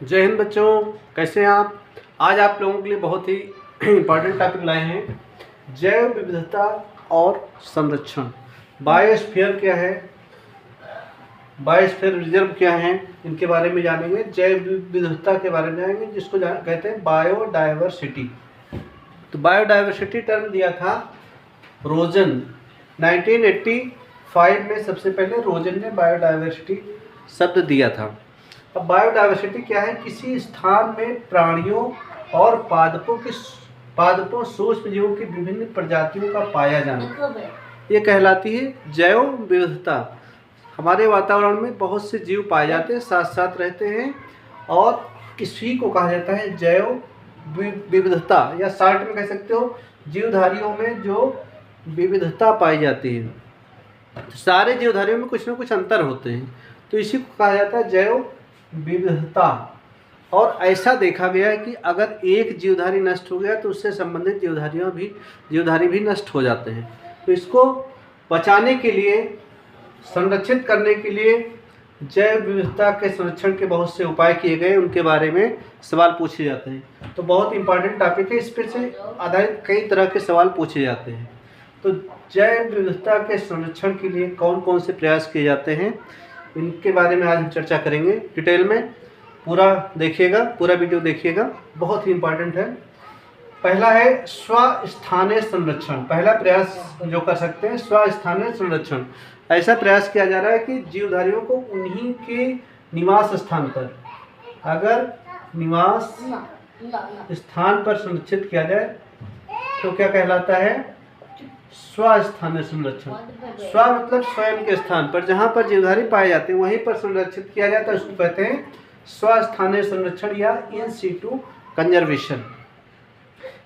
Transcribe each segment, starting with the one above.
जय हिंद बच्चों, कैसे हैं आप। आज आप लोगों के लिए बहुत ही इम्पोर्टेंट टॉपिक लाए हैं, जैव विविधता और संरक्षण। बायोस्फीयर क्या है, बायोस्फीयर रिजर्व क्या है, इनके बारे में जानेंगे। जैव विविधता के बारे में जानेंगे, जिसको कहते हैं बायोडाइवर्सिटी। तो बायोडाइवर्सिटी टर्म दिया था रोजन 1985 में। सबसे पहले रोजन ने बायोडाइवर्सिटी शब्द दिया था। अब बायोडाइवर्सिटी क्या है? किसी स्थान में प्राणियों और पादपों सूक्ष्म जीवों की विभिन्न प्रजातियों का पाया जाना, ये कहलाती है जैव विविधता। हमारे वातावरण में बहुत से जीव पाए जाते हैं, साथ साथ रहते हैं, और इसी को कहा जाता है जैव विविधता, या शॉर्ट में कह सकते हो जीवधारियों में जो विविधता पाई जाती है। तो सारे जीवधारियों में कुछ ना कुछ अंतर होते हैं, तो इसी को कहा जाता है जैव विविधता। और ऐसा देखा गया है कि अगर एक जीवधारी नष्ट हो गया तो उससे संबंधित जीवधारी भी नष्ट हो जाते हैं। तो इसको बचाने के लिए, संरक्षित करने के लिए जैव विविधता के संरक्षण के बहुत से उपाय किए गए, उनके बारे में सवाल पूछे जाते हैं। तो बहुत इंपॉर्टेंट टॉपिक है, इस पर से आधारित कई तरह के सवाल पूछे जाते हैं। तो जैव विविधता के संरक्षण के लिए कौन कौन से प्रयास किए जाते हैं, इनके बारे में आज हम चर्चा करेंगे डिटेल में। पूरा देखिएगा, पूरा वीडियो देखिएगा, बहुत ही इम्पोर्टेंट है। पहला है स्वस्थानीय संरक्षण। पहला प्रयास जो कर सकते हैं, स्वस्थानीय संरक्षण। ऐसा प्रयास किया जा रहा है कि जीवधारियों को उन्हीं के निवास स्थान पर, अगर निवास स्थान पर संरक्षित किया जाए तो क्या कहलाता है? स्वस्थानीय संरक्षण। स्व मतलब स्वयं के स्थान पर, जहाँ पर जीवधारी पाए जाते हैं वहीं पर संरक्षित किया जाता है, उसको कहते हैं स्वस्थानीय संरक्षण या इन सीटू कंजर्वेशन।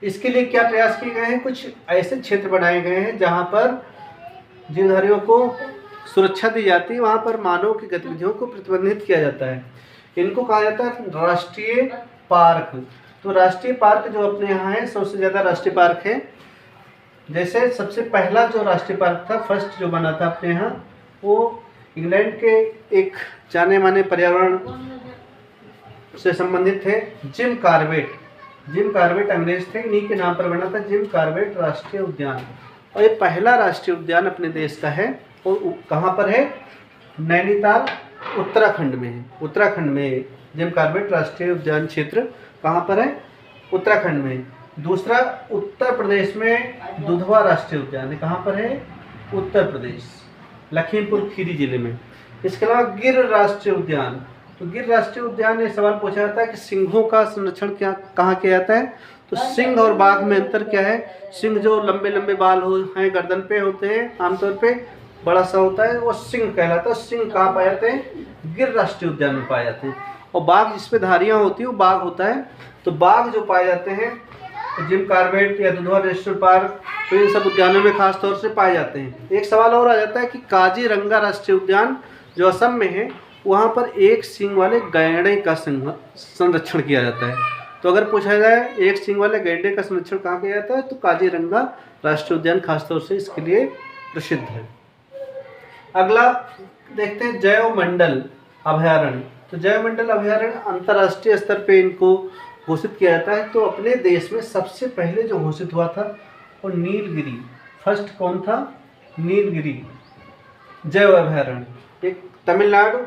इसके लिए क्या प्रयास किए गए हैं? कुछ ऐसे क्षेत्र बनाए गए हैं जहाँ पर जीवधारियों को सुरक्षा दी जाती है, वहाँ पर मानव की गतिविधियों को प्रतिबंधित किया जाता है। इनको कहा जाता है राष्ट्रीय पार्क। तो राष्ट्रीय पार्क जो अपने यहाँ है, सबसे ज़्यादा राष्ट्रीय पार्क है। जैसे सबसे पहला जो राष्ट्रीय पार्क था, फर्स्ट जो बना था अपने यहाँ, वो इंग्लैंड के एक जाने माने पर्यावरण से संबंधित थे, जिम कॉर्बेट। जिम कॉर्बेट अंग्रेज थे, इन्हीं के नाम पर बना था जिम कॉर्बेट राष्ट्रीय उद्यान। और ये पहला राष्ट्रीय उद्यान अपने देश का है, और कहाँ पर है? नैनीताल, उत्तराखंड में है। उत्तराखंड में जिम कॉर्बेट राष्ट्रीय उद्यान क्षेत्र कहाँ पर है? उत्तराखंड में। दूसरा उत्तर प्रदेश में दुधवा राष्ट्रीय उद्यान है। कहाँ पर है? उत्तर प्रदेश, लखीमपुर खीरी जिले में। इसके अलावा गिर राष्ट्रीय उद्यान। तो गिर राष्ट्रीय उद्यान में सवाल पूछा जाता है कि सिंहों का संरक्षण कहाँ किया जाता है? तो सिंह और बाघ में अंतर क्या है? सिंह जो लंबे लंबे बाल हैं, गर्दन पे होते हैं, आमतौर पे बड़ा सा होता है, वो सिंह कहलाता है। सिंह कहाँ पाए जाते हैं? गिर राष्ट्रीय उद्यान में पाए जाते हैं। और बाघ जिसपे धारियाँ होती हैं वो बाघ होता है। तो बाघ जो पाए जाते हैं जिम कॉर्बेट या दुधवा नेशनल पार्क, तो इन सब उद्यानों में खास तौर से पाए जाते हैं। एक सवाल और आ जाता है कि काजीरंगा राष्ट्रीय उद्यान जो असम में है, वहाँ पर एक सींग वाले गैंडे का संरक्षण किया जाता है। तो अगर पूछा जाए एक सींग वाले गैंडे का संरक्षण कहाँ किया जाता है, तो काजीरंगा राष्ट्रीय उद्यान खासतौर से इसके लिए प्रसिद्ध है। अगला देखते हैं जैव मंडल अभयारण्य। तो जैव मंडल अभयारण्य अंतर्राष्ट्रीय स्तर पे इनको घोषित किया जाता है। तो अपने देश में सबसे पहले जो घोषित हुआ था वो नीलगिरी। फर्स्ट कौन था? नीलगिरी जैव अभयारण्य। एक तमिलनाडु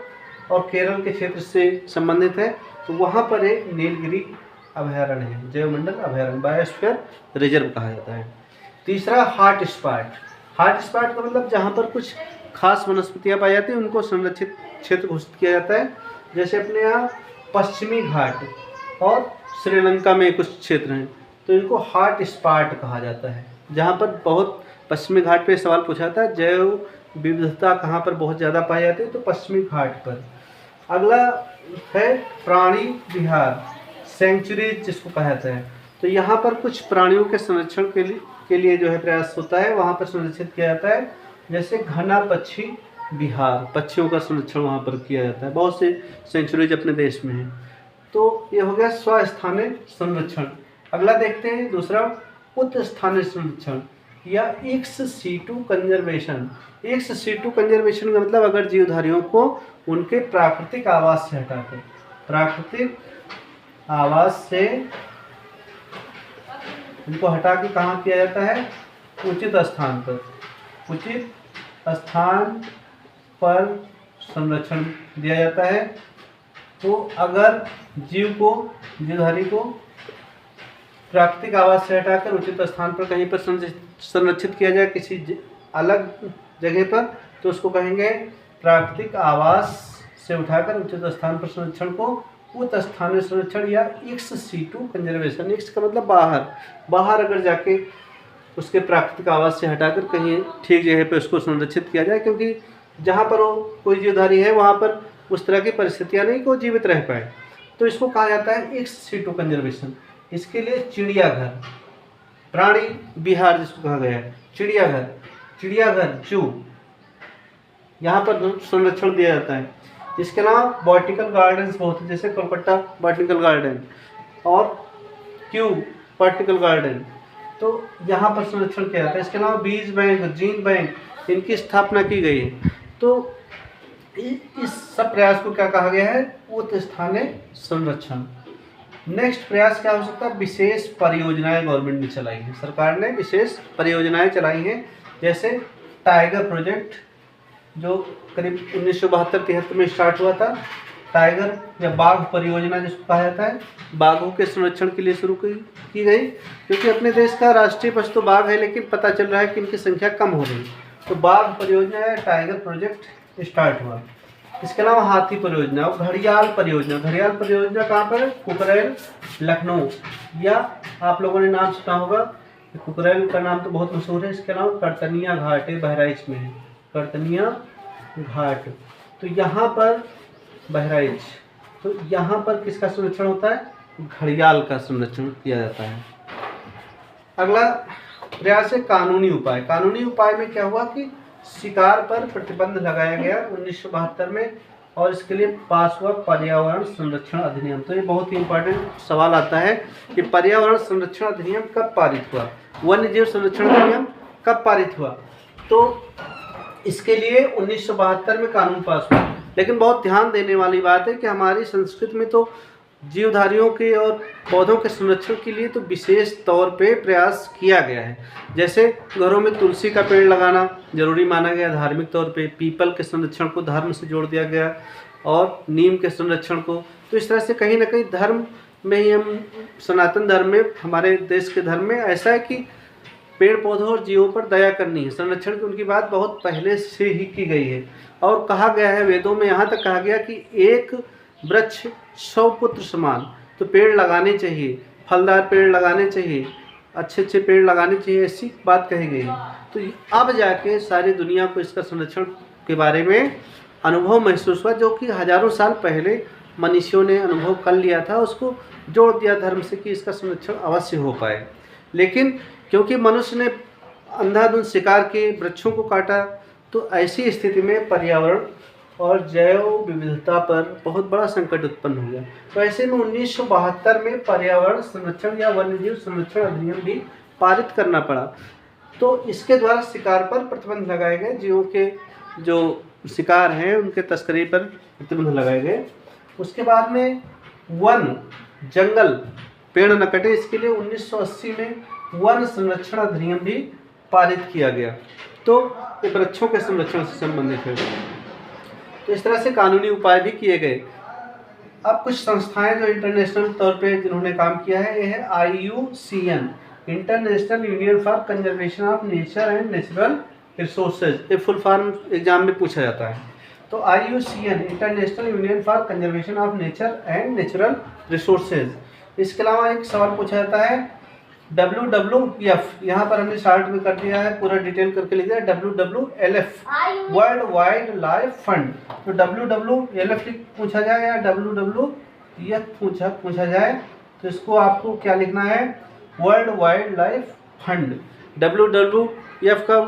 और केरल के क्षेत्र से संबंधित है, तो वहाँ पर एक नीलगिरी अभयारण्य है, जैव मंडल अभयारण्य, बायोस्फीयर रिजर्व कहा जाता है। तीसरा हॉट स्पॉट। हॉट स्पॉट का मतलब जहाँ पर कुछ खास वनस्पतियाँ पाई जाती हैं उनको संरक्षित क्षेत्र घोषित किया जाता है। जैसे अपने यहाँ पश्चिमी घाट और श्रीलंका में कुछ क्षेत्र हैं, तो इनको हॉट स्पॉट कहा जाता है, जहाँ पर बहुत पश्चिमी घाट पे सवाल पूछा जाता है जैव विविधता कहाँ पर बहुत ज़्यादा पाई जाती है, तो पश्चिमी घाट पर। अगला है प्राणी विहार, सेंचुरीज जिसको कहा जाता है। तो यहाँ पर कुछ प्राणियों के संरक्षण के लिए जो है प्रयास होता है, वहाँ पर संरक्षित किया जाता है। जैसे घना पक्षी विहार, पक्षियों का संरक्षण वहाँ पर किया जाता है। बहुत से सेंचुरीज अपने देश में हैं। तो ये हो गया स्वस्थानीय संरक्षण। अगला देखते हैं दूसरा उच्च स्थानीय संरक्षण या ex situ conservation. Ex situ conservation का मतलब अगर जीवधारियों को उनके प्राकृतिक आवास से हटाकर, प्राकृतिक आवास से इनको हटा के कहाँ किया जाता है? उचित स्थान पर, उचित स्थान पर संरक्षण दिया जाता है। तो अगर जीवधारी को प्राकृतिक आवास से हटाकर उचित स्थान पर कहीं पर संरक्षित किया जाए किसी अलग जगह पर, तो उसको कहेंगे प्राकृतिक आवास से उठाकर उचित स्थान पर संरक्षण को उत स्थानीय संरक्षण या एक्स सीटू कंजर्वेशन। एक्स का मतलब बाहर अगर जाके उसके प्राकृतिक आवास से हटाकर कहीं ठीक जगह पे उसको संरक्षित किया जाए, क्योंकि जहाँ पर वो कोई जीवधारी है वहाँ पर उस तरह की परिस्थितियाँ नहीं कि वो जीवित रह पाए, तो इसको कहा जाता है एक्स सीटू कंजर्वेशन। इसके लिए चिड़ियाघर, प्राणी विहार जिसको कहा गया है, चिड़ियाघर जू, यहाँ पर संरक्षण दिया जाता है। इसके अलावा बॉटनिकल गार्डन्स बहुत है, जैसे कोलकाता बॉटनिकल गार्डन और क्यू बॉटनिकल गार्डन, तो यहाँ पर संरक्षण किया जाता है। इसके अलावा बीज बैंक, जीन बैंक, इनकी स्थापना की गई है। तो इस सब प्रयास को क्या कहा गया है? उत स्थानीय संरक्षण। नेक्स्ट प्रयास क्या हो सकता है? विशेष परियोजनाएं गवर्नमेंट ने चलाई हैं, सरकार ने विशेष परियोजनाएं चलाई हैं, जैसे टाइगर प्रोजेक्ट जो करीब 1972-73 में स्टार्ट हुआ था। टाइगर या बाघ परियोजना जिसको कहा जाता है, बाघों के संरक्षण के लिए शुरू की गई, क्योंकि अपने देश का राष्ट्रीय पशु तो बाघ है, लेकिन पता चल रहा है कि इनकी संख्या कम हो रही, तो बाघ परियोजना या टाइगर प्रोजेक्ट स्टार्ट हुआ। इसके अलावा हाथी परियोजना और घड़ियाल परियोजना कहाँ पर है? कुकरेल, लखनऊ, या आप लोगों ने नाम सुना होगा, कुकरेल का नाम तो बहुत मशहूर है। इसके अलावा करतनिया घाट है, बहराइच में है, करतनिया घाट, तो यहाँ पर बहराइच, तो यहाँ पर किसका संरक्षण होता है? घड़ियाल का संरक्षण किया जाता है। अगला प्रयास है कानूनी उपाय। कानूनी उपाय में क्या हुआ कि शिकार पर प्रतिबंध लगाया गया 1972 में, और इसके लिए पास हुआ पर्यावरण संरक्षण अधिनियम। तो ये बहुत ही इंपॉर्टेंट सवाल आता है कि पर्यावरण संरक्षण अधिनियम कब पारित हुआ, वन्य जीव संरक्षण अधिनियम कब पारित हुआ? तो इसके लिए 1972 में कानून पास हुआ। लेकिन बहुत ध्यान देने वाली बात है कि हमारी संस्कृति में तो जीवधारियों के और पौधों के संरक्षण के लिए तो विशेष तौर पे प्रयास किया गया है। जैसे घरों में तुलसी का पेड़ लगाना जरूरी माना गया, धार्मिक तौर पे पीपल के संरक्षण को धर्म से जोड़ दिया गया, और नीम के संरक्षण को। तो इस तरह से कहीं ना कहीं धर्म में ही, हम सनातन धर्म में, हमारे देश के धर्म में ऐसा है कि पेड़ पौधों और जीवों पर दया करनी है, संरक्षण की उनकी बात बहुत पहले से ही की गई है। और कहा गया है वेदों में, यहाँ तक कहा गया कि एक वृक्ष 100 पुत्र समान, तो पेड़ लगाने चाहिए, फलदार पेड़ लगाने चाहिए, अच्छे अच्छे पेड़ लगाने चाहिए, ऐसी बात कही गई है। तो अब जाके सारी दुनिया को इसका संरक्षण के बारे में अनुभव महसूस हुआ, जो कि हजारों साल पहले मनुष्यों ने अनुभव कर लिया था, उसको जोड़ दिया धर्म से कि इसका संरक्षण अवश्य हो पाए। लेकिन क्योंकि मनुष्य ने अंधाधुंध शिकार के वृक्षों को काटा, तो ऐसी स्थिति में पर्यावरण और जैव विविधता पर बहुत बड़ा संकट उत्पन्न हो गया। तो ऐसे में 1972 में पर्यावरण संरक्षण या वन्यजीव संरक्षण अधिनियम भी पारित करना पड़ा। तो इसके द्वारा शिकार पर प्रतिबंध लगाए गए, जीवों के जो शिकार हैं उनके तस्करी पर प्रतिबंध लगाए गए। उसके बाद में वन, जंगल, पेड़ न कटे, इसके लिए 1980 में वन संरक्षण अधिनियम भी पारित किया गया। तो ये वृक्षों के संरक्षण से संबंधित है। तो इस तरह से कानूनी उपाय भी किए गए। अब कुछ संस्थाएं जो इंटरनेशनल तौर पे जिन्होंने काम किया है, ये है IUCN, international union for conservation of nature and natural resources. ये फुल फॉर्म एग्जाम में पूछा जाता है। तो IUCN, international union for conservation of nature and natural resources. इसके अलावा एक सवाल पूछा जाता है WWF, यहाँ पर हमने शार्ट में कर दिया है, पूरा डिटेल करके लिख दिया है WWLF, world wild life fund. तो WWLF पूछा जाए या WWF पूछा जाए, तो इसको आपको क्या लिखना है? World wild life fund. WWF का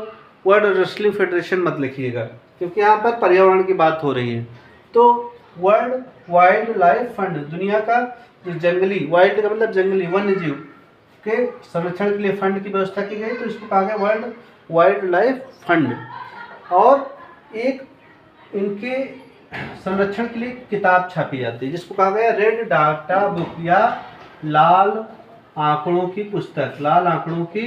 वर्ल्ड रेसलिंग फेडरेशन मत लिखिएगा, क्योंकि यहाँ पर पर्यावरण की बात हो रही है। तो वर्ल्ड वाइल्ड लाइफ फंड, दुनिया का जंगली, वाइल्ड का मतलब जंगली, वन्य जीव के संरक्षण के लिए फंड की व्यवस्था की गई, तो इसको कहा गया वर्ल्ड वाइल्ड लाइफ फंड। और एक इनके संरक्षण के लिए किताब छापी जाती है जिसको कहा गया रेड डाटा बुक या लाल आंकड़ों की पुस्तक। लाल आंकड़ों की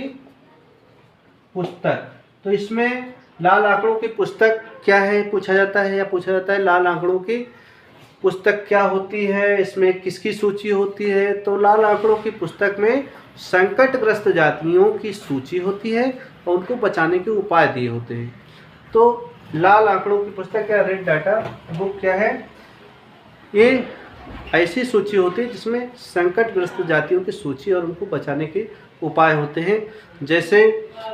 पुस्तक। तो इसमें लाल आंकड़ों की पुस्तक क्या है पूछा जाता है, या पूछा जाता है लाल आंकड़ों की पुस्तक क्या होती है, इसमें किसकी सूची होती है। तो लाल आंकड़ों की पुस्तक में संकटग्रस्त जातियों की सूची होती है और उनको बचाने के उपाय दिए होते हैं। तो लाल आंकड़ों की पुस्तक या रेड डाटा बुक क्या है, ये ऐसी सूची होती है जिसमें संकटग्रस्त जातियों की सूची और उनको बचाने के उपाय होते हैं। जैसे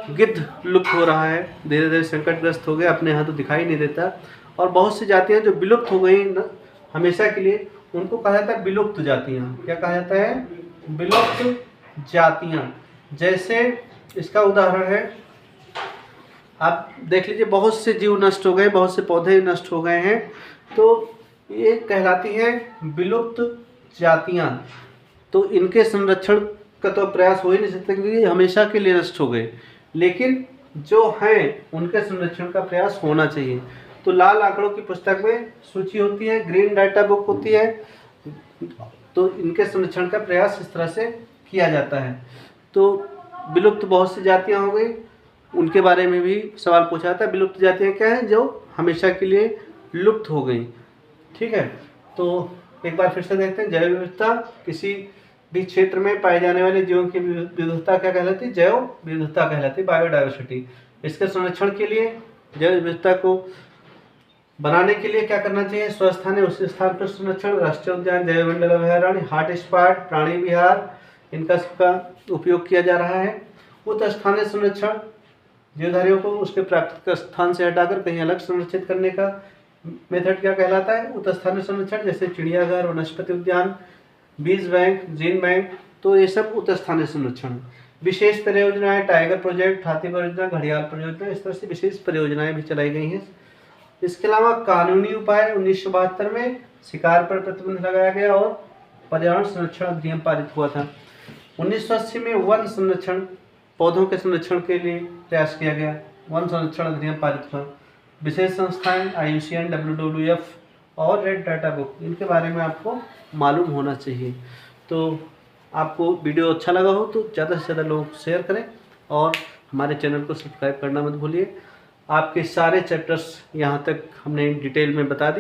गिद्ध लुप्त हो रहा है, धीरे धीरे संकटग्रस्त हो गया, अपने यहाँ तो दिखाई नहीं देता, और बहुत सी जातियाँ जो विलुप्त हो गई हमेशा के लिए, उनको कहा जाता है विलुप्त जातियाँ। क्या कहा जाता है? विलुप्त जातियाँ। जैसे इसका उदाहरण है, आप देख लीजिए बहुत से जीव नष्ट हो गए, बहुत से पौधे नष्ट हो गए हैं, तो ये कहलाती है विलुप्त जातियाँ। तो इनके संरक्षण का तो प्रयास हो ही नहीं सकता क्योंकि हमेशा के लिए नष्ट हो गए, लेकिन जो हैं उनके संरक्षण का प्रयास होना चाहिए। तो लाल आंकड़ों की पुस्तक में सूची होती है, ग्रीन डाटा बुक होती है, तो इनके संरक्षण का प्रयास इस तरह से किया जाता है। तो विलुप्त बहुत सी जातियाँ हो गई, उनके बारे में भी सवाल पूछा जाता है। विलुप्त जातियाँ क्या हैं? जो हमेशा के लिए लुप्त हो गई। ठीक है, तो एक बार फिर से देखते हैं। जैव विविधता किसी भी क्षेत्र में पाए जाने वाले जीवों की विविधता क्या कहलाती है? जैव विविधता कहलाती है, बायोडाइवर्सिटी। इसके संरक्षण के लिए, जैव विविधता को बनाने के लिए क्या करना चाहिए? स्वस्थानीय उस स्थान पर संरक्षण, राष्ट्रीय उद्यान, जैव मंडल अभयारण्य, हॉटस्पॉट, प्राणी विहार, इनका सबका उपयोग किया जा रहा है। उत स्थानीय संरक्षण, जीवधारियों को उसके प्राकृतिक स्थान से हटाकर कहीं अलग संरक्षित करने का मेथड क्या कहलाता है? उत स्थानीय संरक्षण। जैसे चिड़ियाघर, वनस्पति उद्यान, बीज बैंक, जीन बैंक, तो ये सब उत स्थानीय संरक्षण। विशेष परियोजनाएं, टाइगर प्रोजेक्ट, हाथी परियोजना, घड़ियाल परियोजना, इस तरह से विशेष परियोजनाएं भी चलाई गई हैं। इसके अलावा कानूनी उपाय 1972 में शिकार पर प्रतिबंध लगाया गया और पर्यावरण संरक्षण अधिनियम पारित हुआ था। 1980 में वन संरक्षण, पौधों के संरक्षण के लिए प्रयास किया गया, वन संरक्षण अधिनियम पारित हुआ। विशेष संस्थाएं IUCN, WWF और रेड डाटा बुक, इनके बारे में आपको मालूम होना चाहिए। तो आपको वीडियो अच्छा लगा हो तो ज़्यादा से ज़्यादा लोग शेयर करें और हमारे चैनल को सब्सक्राइब करना मत भूलिए। आपके सारे चैप्टर्स यहाँ तक हमने डिटेल में बता दी।